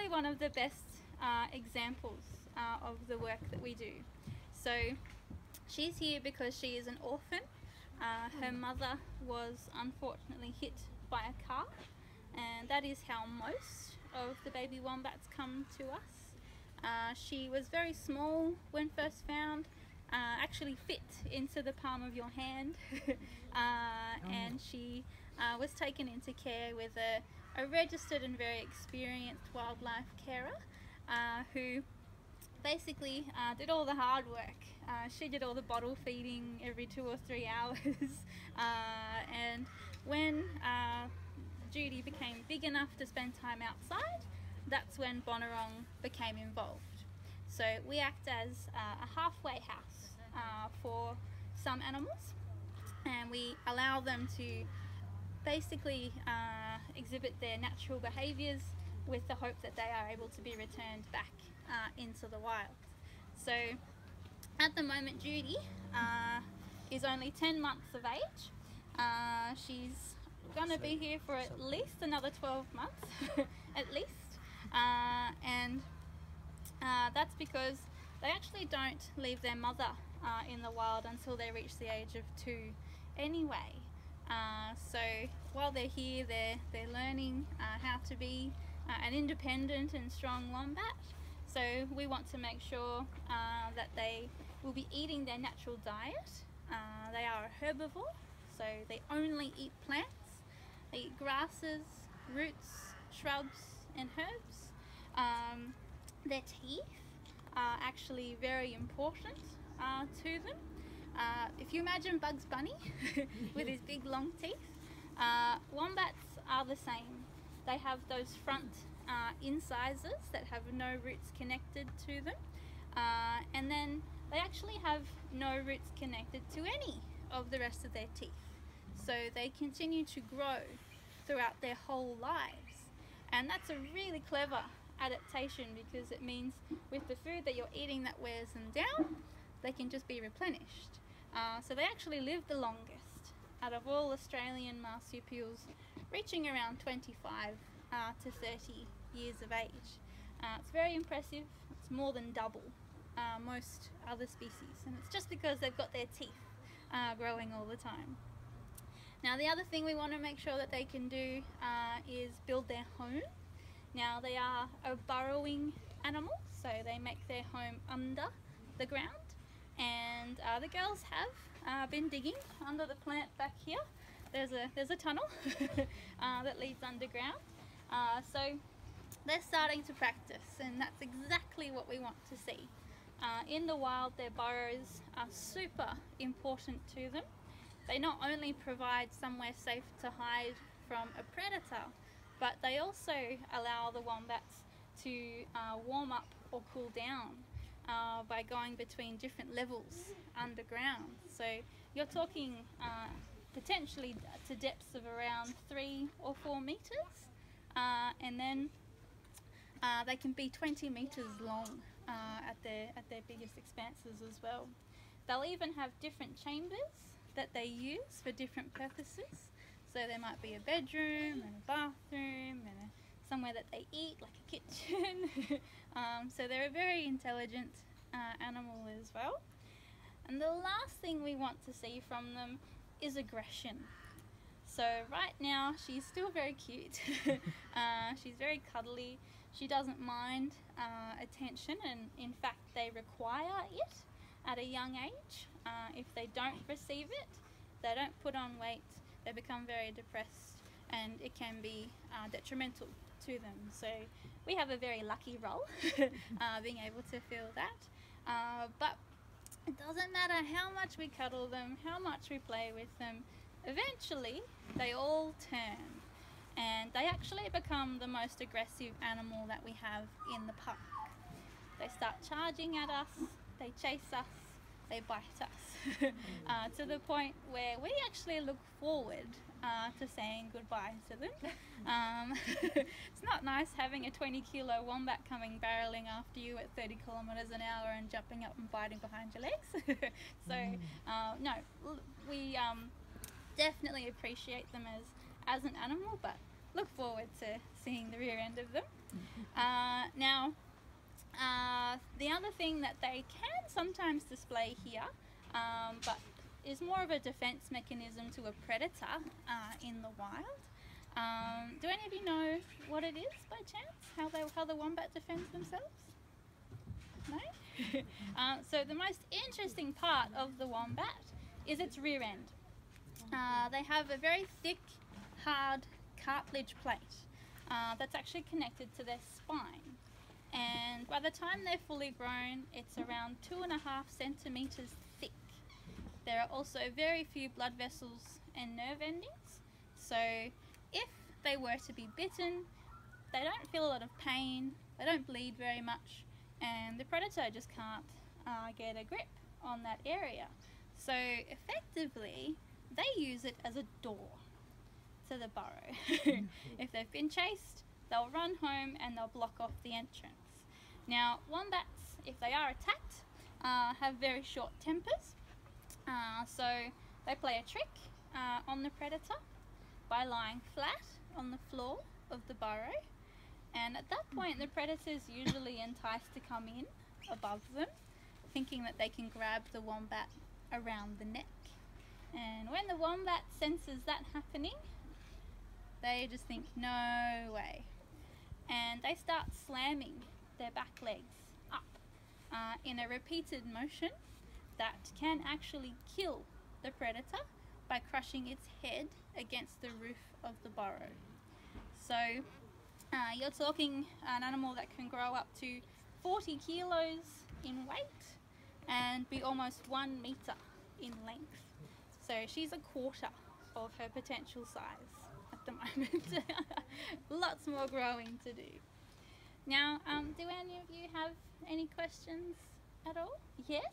probably one of the best examples of the work that we do. So she's here because she is an orphan. Her mother was unfortunately hit by a car, and that is how most of the baby wombats come to us. She was very small when first found, actually fit into the palm of your hand, and she was taken into care with a registered and very experienced wildlife carer who basically did all the hard work. She did all the bottle feeding every 2 or 3 hours, and when Judy became big enough to spend time outside, that's when Bonarong became involved. So we act as a halfway house for some animals, and we allow them to basically exhibit their natural behaviours with the hope that they are able to be returned back into the wild. So at the moment Judy is only 10 months of age. She's going to be here for at least another 12 months at least, and that's because they actually don't leave their mother in the wild until they reach the age of 2 anyway. So while they're here, they're learning how to be an independent and strong wombat. So we want to make sure that they will be eating their natural diet. They are a herbivore, so they only eat plants. They eat grasses, roots, shrubs and herbs. Their teeth are actually very important to them. If you imagine Bugs Bunny with his big long teeth, wombats are the same. They have those front incisors that have no roots connected to them, and then they actually have no roots connected to any of the rest of their teeth. So they continue to grow throughout their whole lives, and that's a really clever adaptation because it means with the food that you're eating that wears them down, they can just be replenished. So they actually live the longest out of all Australian marsupials, reaching around 25 to 30 years of age. It's very impressive. It's more than double most other species, and it's just because they've got their teeth growing all the time. Now the other thing we want to make sure that they can do is build their home. Now they are a burrowing animal, so they make their home under the ground, and the girls have been digging under the plant back here. There's a tunnel that leads underground, so they're starting to practice, and that's exactly what we want to see. In the wild, their burrows are super important to them. They not only provide somewhere safe to hide from a predator, but they also allow the wombats to warm up or cool down by going between different levels underground. So you're talking potentially to depths of around 3 or 4 meters, and then they can be 20 meters long at their biggest expanses as well. They'll even have different chambers that they use for different purposes. So there might be a bedroom and a bathroom and somewhere that they eat, like a kitchen. So they're a very intelligent animal as well. And the last thing we want to see from them is aggression. So right now she's still very cute. She's very cuddly. She doesn't mind attention, and in fact they require it at a young age. If they don't receive it, they don't put on weight, they become very depressed, and it can be detrimental to them. So we have a very lucky role being able to feel that. But it doesn't matter how much we cuddle them, how much we play with them, eventually they all turn, and they actually become the most aggressive animal that we have in the park. They start charging at us, they chase us, they bite us, to the point where we actually look forward to saying goodbye to them. It's not nice having a 20-kilo wombat coming barreling after you at 30 kilometers an hour and jumping up and biting behind your legs. So no, we definitely appreciate them as an animal, but look forward to seeing the rear end of them. The other thing that they can sometimes display here, but is more of a defense mechanism to a predator in the wild. Do any of you know what it is by chance? How the wombat defends themselves? No? So the most interesting part of the wombat is its rear end. They have a very thick, hard cartilage plate that's actually connected to their spine. And by the time they're fully grown, it's around 2.5 centimeters thick. There are also very few blood vessels and nerve endings. So if they were to be bitten, they don't feel a lot of pain, they don't bleed very much, and the predator just can't get a grip on that area. So effectively, they use it as a door to the burrow. If they've been chased, they'll run home and they'll block off the entrance. Now, wombats, if they are attacked, have very short tempers. So they play a trick on the predator by lying flat on the floor of the burrow. And at that point, the predator's usually enticed to come in above them, thinking that they can grab the wombat around the neck. And when the wombat senses that happening, they just think, no way. And they start slamming their back legs up in a repeated motion that can actually kill the predator by crushing its head against the roof of the burrow. So you're talking an animal that can grow up to 40 kilos in weight and be almost 1 meter in length. So she's a quarter of her potential size at the moment. Lots more growing to do. Now, do any of you have any questions at all? Yes?